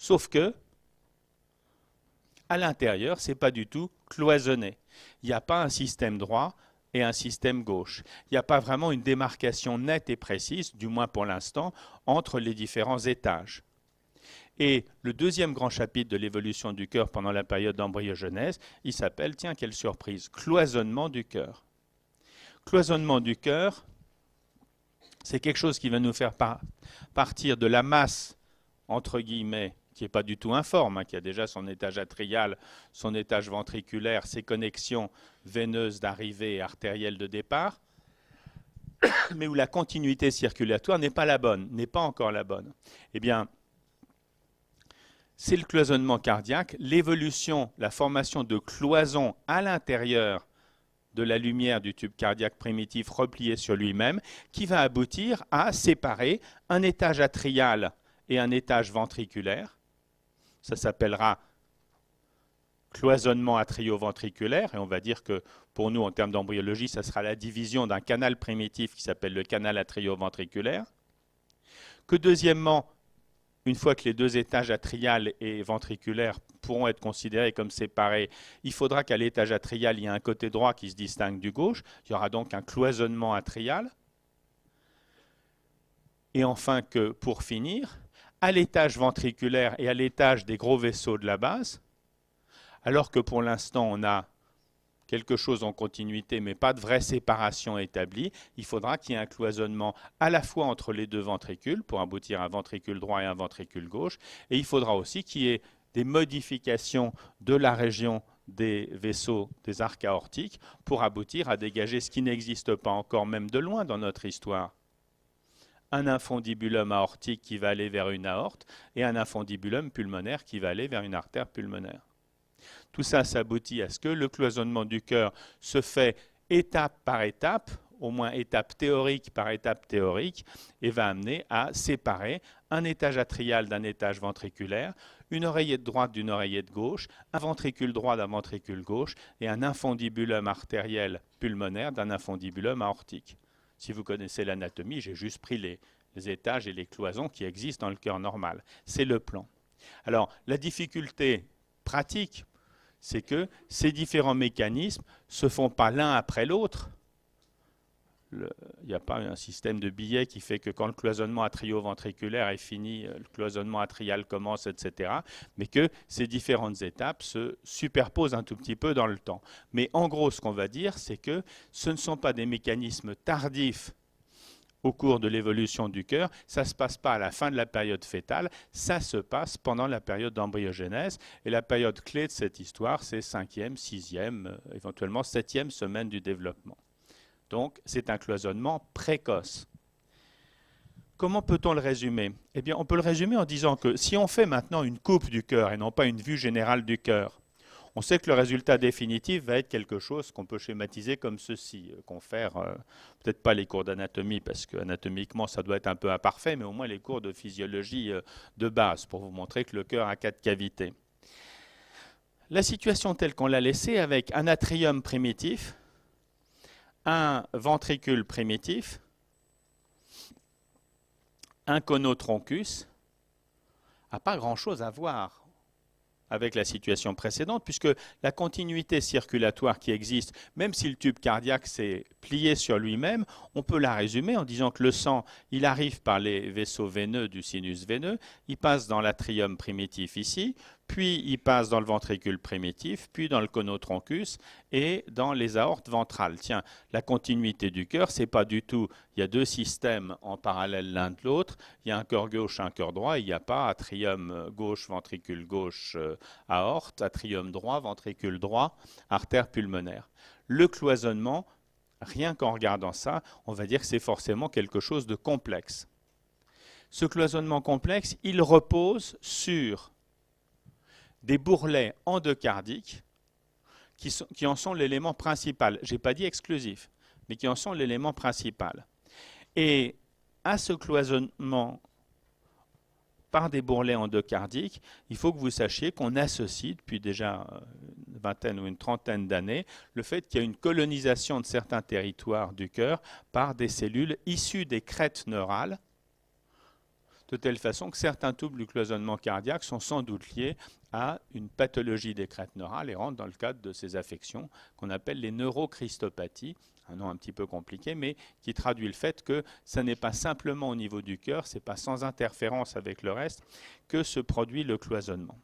Sauf que, à l'intérieur, ce n'est pas du tout cloisonné. Il n'y a pas un système droit et un système gauche. Il n'y a pas vraiment une démarcation nette et précise, du moins pour l'instant, entre les différents étages. Et le deuxième grand chapitre de l'évolution du cœur pendant la période d'embryogenèse, il s'appelle, tiens, quelle surprise, cloisonnement du cœur. Cloisonnement du cœur, c'est quelque chose qui va nous faire partir de la masse, entre guillemets, qui n'est pas du tout informe, qui a déjà son étage atrial, son étage ventriculaire, ses connexions veineuses d'arrivée et artérielles de départ, mais où la continuité circulatoire n'est pas la bonne, n'est pas encore la bonne. Eh bien, c'est le cloisonnement cardiaque, l'évolution, la formation de cloisons à l'intérieur de la lumière du tube cardiaque primitif replié sur lui-même, qui va aboutir à séparer un étage atrial et un étage ventriculaire. Ça s'appellera cloisonnement atrio-ventriculaire, et on va dire que pour nous, en termes d'embryologie, ça sera la division d'un canal primitif qui s'appelle le canal atrio-ventriculaire. Que deuxièmement, une fois que les deux étages atrial et ventriculaire pourront être considérés comme séparés, il faudra qu'à l'étage atrial, il y ait un côté droit qui se distingue du gauche. Il y aura donc un cloisonnement atrial. Et enfin que, pour finir, à l'étage ventriculaire et à l'étage des gros vaisseaux de la base, alors que pour l'instant on a quelque chose en continuité mais pas de vraie séparation établie, il faudra qu'il y ait un cloisonnement à la fois entre les deux ventricules pour aboutir à un ventricule droit et un ventricule gauche, et il faudra aussi qu'il y ait des modifications de la région des vaisseaux des arcs aortiques pour aboutir à dégager ce qui n'existe pas encore même de loin dans notre histoire. Un infundibulum aortique qui va aller vers une aorte et un infundibulum pulmonaire qui va aller vers une artère pulmonaire. Tout ça s'aboutit à ce que le cloisonnement du cœur se fait étape par étape, au moins étape théorique par étape théorique, et va amener à séparer un étage atrial d'un étage ventriculaire, une oreillette droite d'une oreillette gauche, un ventricule droit d'un ventricule gauche et un infundibulum artériel pulmonaire d'un infundibulum aortique. Si vous connaissez l'anatomie, j'ai juste pris les étages et les cloisons qui existent dans le cœur normal. C'est le plan. Alors, la difficulté pratique, c'est que ces différents mécanismes ne se font pas l'un après l'autre. Il n'y a pas un système de billets qui fait que quand le cloisonnement atrio-ventriculaire est fini, le cloisonnement atrial commence, etc. Mais que ces différentes étapes se superposent un tout petit peu dans le temps. Mais en gros, ce qu'on va dire, c'est que ce ne sont pas des mécanismes tardifs au cours de l'évolution du cœur, ça ne se passe pas à la fin de la période fœtale, ça se passe pendant la période d'embryogenèse. Et la période clé de cette histoire, c'est 5e, 6e, éventuellement 7e semaine du développement. Donc, c'est un cloisonnement précoce. Comment peut-on le résumer? Eh bien, on peut le résumer en disant que si on fait maintenant une coupe du cœur et non pas une vue générale du cœur, on sait que le résultat définitif va être quelque chose qu'on peut schématiser comme ceci, confère peut-être pas les cours d'anatomie, parce qu'anatomiquement ça doit être un peu imparfait, mais au moins les cours de physiologie de base, pour vous montrer que le cœur a 4 cavités. La situation telle qu'on l'a laissée avec un atrium primitif, un ventricule primitif, un conotroncus, n'a pas grand-chose à voir avec la situation précédente, puisque la continuité circulatoire qui existe, même si le tube cardiaque s'est plié sur lui-même, on peut la résumer en disant que le sang, il arrive par les vaisseaux veineux du sinus veineux, il passe dans l'atrium primitif ici, puis il passe dans le ventricule primitif, puis dans le conotroncus et dans les aortes ventrales. Tiens, la continuité du cœur, c'est pas du tout, il y a deux systèmes en parallèle l'un de l'autre, il y a un cœur gauche, un cœur droit, il n'y a pas atrium gauche, ventricule gauche, aorte, atrium droit, ventricule droit, artère pulmonaire. Le cloisonnement, rien qu'en regardant ça, on va dire que c'est forcément quelque chose de complexe. Ce cloisonnement complexe, il repose sur des bourrelets endocardiques qui en sont l'élément principal. Je n'ai pas dit exclusif, mais qui en sont l'élément principal. Et à ce cloisonnement par des bourrelets endocardiques, il faut que vous sachiez qu'on associe depuis déjà une vingtaine ou une trentaine d'années le fait qu'il y a une colonisation de certains territoires du cœur par des cellules issues des crêtes neurales de telle façon que certains troubles du cloisonnement cardiaque sont sans doute liés à une pathologie des crêtes neurales et rentrent dans le cadre de ces affections qu'on appelle les neurocristopathies, un nom un petit peu compliqué, mais qui traduit le fait que ce n'est pas simplement au niveau du cœur, ce n'est pas sans interférence avec le reste que se produit le cloisonnement.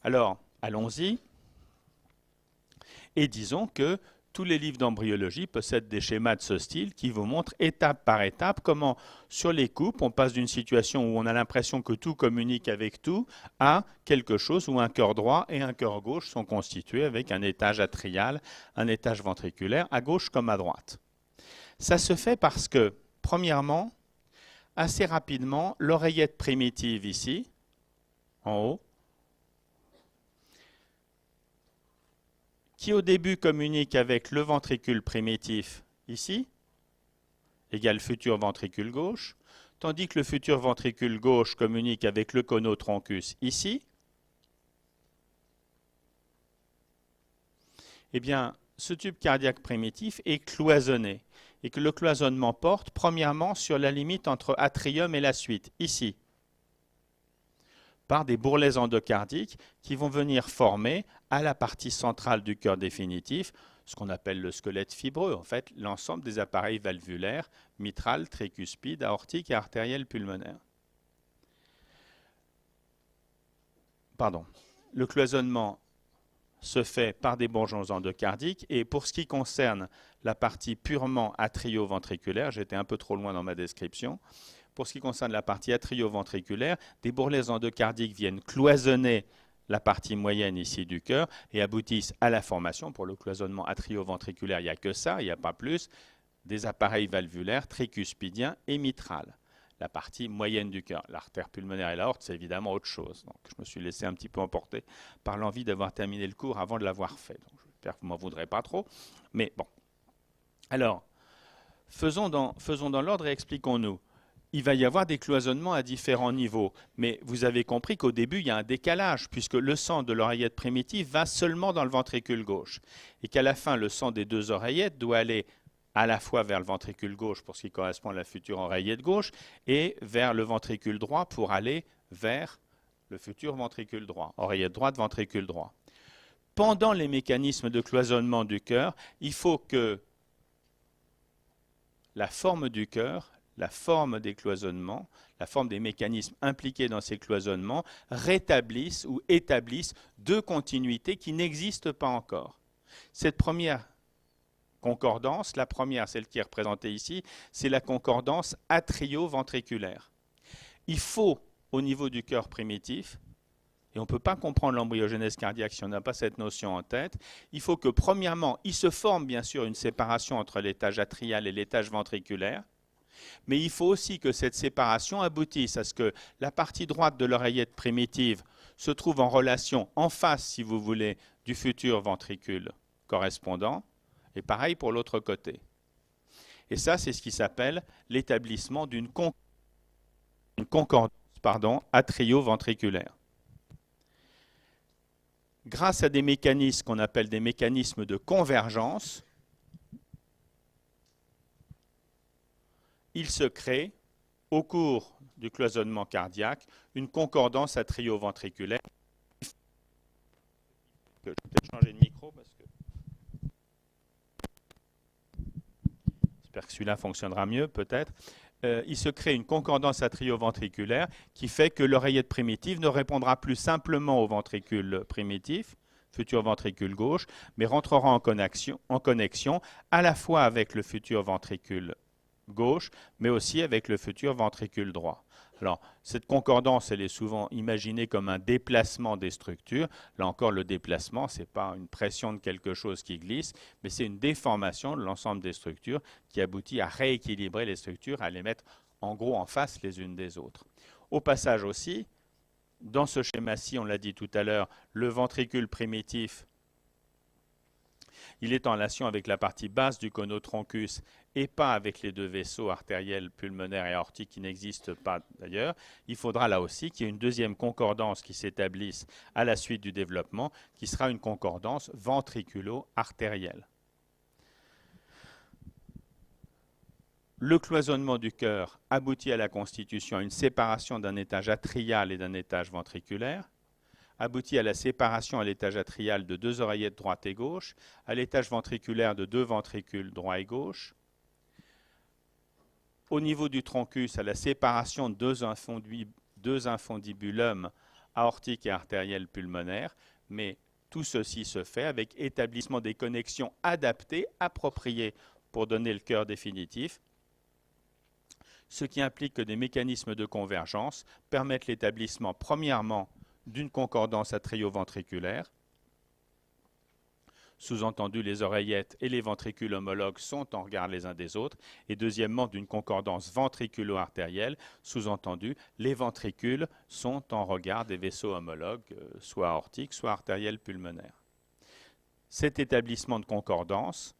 Alors, allons-y et disons que tous les livres d'embryologie possèdent des schémas de ce style qui vous montrent étape par étape comment, sur les coupes, on passe d'une situation où on a l'impression que tout communique avec tout à quelque chose où un cœur droit et un cœur gauche sont constitués avec un étage atrial, un étage ventriculaire, à gauche comme à droite. Ça se fait parce que, premièrement, assez rapidement, l'oreillette primitive ici, en haut, qui au début communique avec le ventricule primitif ici, égale futur ventricule gauche, tandis que le futur ventricule gauche communique avec le conotroncus ici, eh bien, ce tube cardiaque primitif est cloisonné et que le cloisonnement porte premièrement sur la limite entre atrium et la suite, ici, par des bourrelets endocardiques qui vont venir former à la partie centrale du cœur définitif ce qu'on appelle le squelette fibreux, en fait, l'ensemble des appareils valvulaires, mitral, tricuspide, aortique et artériel pulmonaire. Pardon. Le cloisonnement se fait par des bourgeons endocardiques et pour ce qui concerne la partie purement atrio-ventriculaire, j'étais un peu trop loin dans ma description, pour ce qui concerne la partie atrio-ventriculaire, des bourrelets endocardiques viennent cloisonner la partie moyenne ici du cœur et aboutissent à la formation, pour le cloisonnement atrio-ventriculaire, il n'y a que ça, il n'y a pas plus, des appareils valvulaires tricuspidiens et mitral. La partie moyenne du cœur. L'artère pulmonaire et l'aorte, c'est évidemment autre chose. Donc, je me suis laissé un petit peu emporter par l'envie d'avoir terminé le cours avant de l'avoir fait. Donc, j'espère que vous ne m'en voudrez pas trop. Mais bon. Alors, faisons dans l'ordre et expliquons-nous. Il va y avoir des cloisonnements à différents niveaux. Mais vous avez compris qu'au début, il y a un décalage, puisque le sang de l'oreillette primitive va seulement dans le ventricule gauche. Et qu'à la fin, le sang des deux oreillettes doit aller à la fois vers le ventricule gauche pour ce qui correspond à la future oreillette gauche et vers le ventricule droit pour aller vers le futur ventricule droit, oreillette droite, ventricule droit. Pendant les mécanismes de cloisonnement du cœur, il faut que la forme du cœur, la forme des cloisonnements, la forme des mécanismes impliqués dans ces cloisonnements rétablissent ou établissent deux continuités qui n'existent pas encore. Cette première concordance, la première, celle qui est représentée ici, c'est la concordance atrio-ventriculaire. Il faut, au niveau du cœur primitif, et on ne peut pas comprendre l'embryogenèse cardiaque si on n'a pas cette notion en tête, il faut que, premièrement, il se forme bien sûr une séparation entre l'étage atrial et l'étage ventriculaire, mais il faut aussi que cette séparation aboutisse à ce que la partie droite de l'oreillette primitive se trouve en relation en face, si vous voulez, du futur ventricule correspondant, et pareil pour l'autre côté. Et ça, c'est ce qui s'appelle l'établissement d'une concordance atrio-ventriculaire. Grâce à des mécanismes qu'on appelle des mécanismes de convergence, il se crée, au cours du cloisonnement cardiaque, une concordance atrio-ventriculaire. Je vais peut-être changer de micro parce que j'espère que celui-là fonctionnera mieux, peut-être. Il se crée une concordance atrio-ventriculaire qui fait que l'oreillette primitive ne répondra plus simplement au ventricule primitif, futur ventricule gauche, mais rentrera en connexion à la fois avec le futur ventricule gauche, mais aussi avec le futur ventricule droit. Alors, cette concordance, elle est souvent imaginée comme un déplacement des structures. Là encore, le déplacement, ce n'est pas une pression de quelque chose qui glisse, mais c'est une déformation de l'ensemble des structures qui aboutit à rééquilibrer les structures, à les mettre en gros en face les unes des autres. Au passage aussi, dans ce schéma-ci, on l'a dit tout à l'heure, le ventricule primitif, il est en relation avec la partie basse du conotroncus et pas avec les deux vaisseaux artériels, pulmonaires et aortiques qui n'existent pas d'ailleurs. Il faudra là aussi qu'il y ait une deuxième concordance qui s'établisse à la suite du développement, qui sera une concordance ventriculo-artérielle. le cloisonnement du cœur aboutit à la constitution, à une séparation d'un étage atrial et d'un étage ventriculaire, aboutit à la séparation à l'étage atrial de deux oreillettes droite et gauche, à l'étage ventriculaire de deux ventricules droit et gauche, au niveau du troncus, à la séparation de deux infundibulums aortiques et artériels pulmonaires, mais tout ceci se fait avec établissement des connexions adaptées, appropriées pour donner le cœur définitif, ce qui implique que des mécanismes de convergence permettent l'établissement, premièrement, d'une concordance atrioventriculaire, sous-entendu les oreillettes et les ventricules homologues sont en regard les uns des autres, et deuxièmement d'une concordance ventriculo-artérielle, sous-entendu les ventricules sont en regard des vaisseaux homologues, soit aortiques, soit artériels pulmonaires. Cet établissement de concordance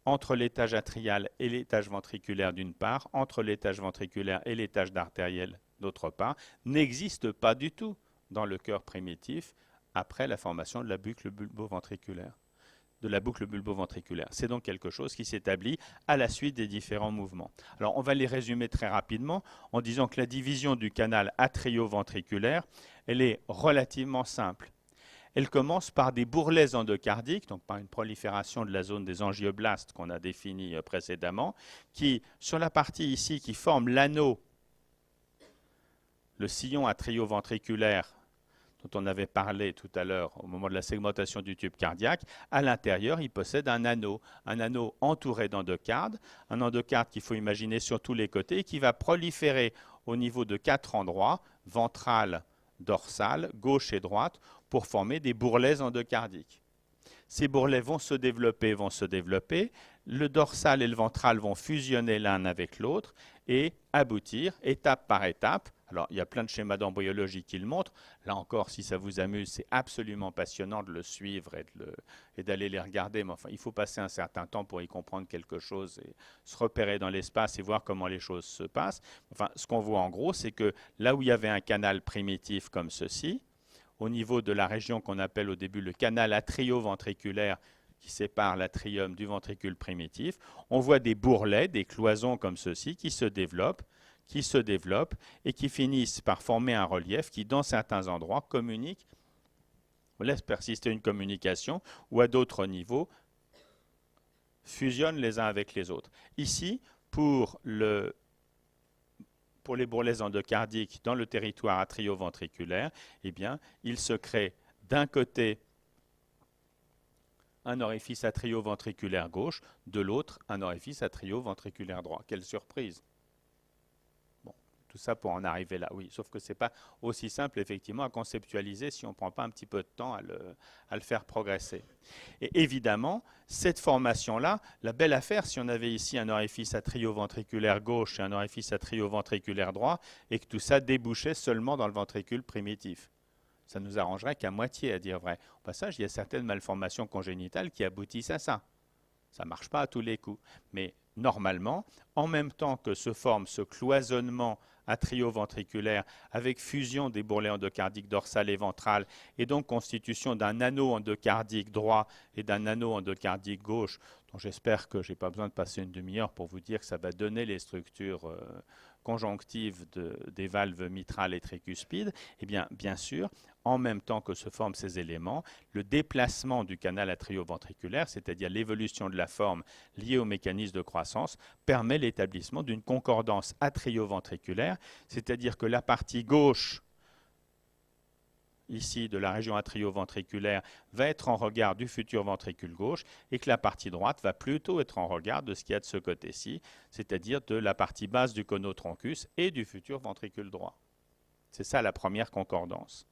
entre l'étage atrial et l'étage ventriculaire d'une part, entre l'étage ventriculaire et l'étage d'artériel d'autre part, n'existe pas du tout dans le cœur primitif après la formation de la boucle bulbo-ventriculaire. C'est donc quelque chose qui s'établit à la suite des différents mouvements. Alors on va les résumer très rapidement en disant que la division du canal atrio-ventriculaire, elle est relativement simple. Elle commence par des bourrelets endocardiques, donc par une prolifération de la zone des angioblastes qu'on a définie précédemment, qui, sur la partie ici qui forme l'anneau, le sillon atrio-ventriculaire, dont on avait parlé tout à l'heure au moment de la segmentation du tube cardiaque, à l'intérieur, il possède un anneau entouré d'endocarde, un endocarde qu'il faut imaginer sur tous les côtés et qui va proliférer au niveau de 4 endroits, ventral, dorsal, gauche et droite, pour former des bourrelets endocardiques. Ces bourrelets vont se développer, le dorsal et le ventral vont fusionner l'un avec l'autre et aboutir, étape par étape. Alors, il y a plein de schémas d'embryologie qui le montrent. Là encore, si ça vous amuse, c'est absolument passionnant de le suivre et d'aller les regarder. Mais enfin, il faut passer un certain temps pour y comprendre quelque chose et se repérer dans l'espace et voir comment les choses se passent. Enfin, ce qu'on voit en gros, c'est que là où il y avait un canal primitif comme ceci, au niveau de la région qu'on appelle au début le canal atrio-ventriculaire qui sépare l'atrium du ventricule primitif, on voit des bourrelets, des cloisons comme ceci qui se développent et qui finissent par former un relief qui, dans certains endroits, communique, laisse persister une communication ou à d'autres niveaux, fusionnent les uns avec les autres. Ici, pour les bourrelets endocardiques dans le territoire atrio-ventriculaire, eh bien, il se crée d'un côté un orifice atrio-ventriculaire gauche, de l'autre un orifice atrio-ventriculaire droit. Quelle surprise! Tout ça pour en arriver là, oui. Sauf que ce n'est pas aussi simple, effectivement, à conceptualiser si on ne prend pas un petit peu de temps à le faire progresser. Et évidemment, cette formation-là, la belle affaire, si on avait ici un orifice atrio-ventriculaire gauche et un orifice atrio-ventriculaire droit, et que tout ça débouchait seulement dans le ventricule primitif. Ça nous arrangerait qu'à moitié, à dire vrai. Au passage, il y a certaines malformations congénitales qui aboutissent à ça. Ça ne marche pas à tous les coups. Mais normalement, en même temps que se forme ce cloisonnement atrio-ventriculaire avec fusion des bourrelets endocardiques dorsal et ventral et donc constitution d'un anneau endocardique droit et d'un anneau endocardique gauche, dont j'espère que je n'ai pas besoin de passer une demi-heure pour vous dire que ça va donner les structures conjonctives des valves mitrales et tricuspides. Eh bien, bien sûr, en même temps que se forment ces éléments, le déplacement du canal atrio-ventriculaire, c'est-à-dire l'évolution de la forme liée au mécanisme de croissance, permet l'établissement d'une concordance atrio-ventriculaire, c'est-à-dire que la partie gauche, ici de la région atrio-ventriculaire, va être en regard du futur ventricule gauche et que la partie droite va plutôt être en regard de ce qu'il y a de ce côté-ci, c'est-à-dire de la partie basse du conotroncus et du futur ventricule droit. C'est ça la première concordance.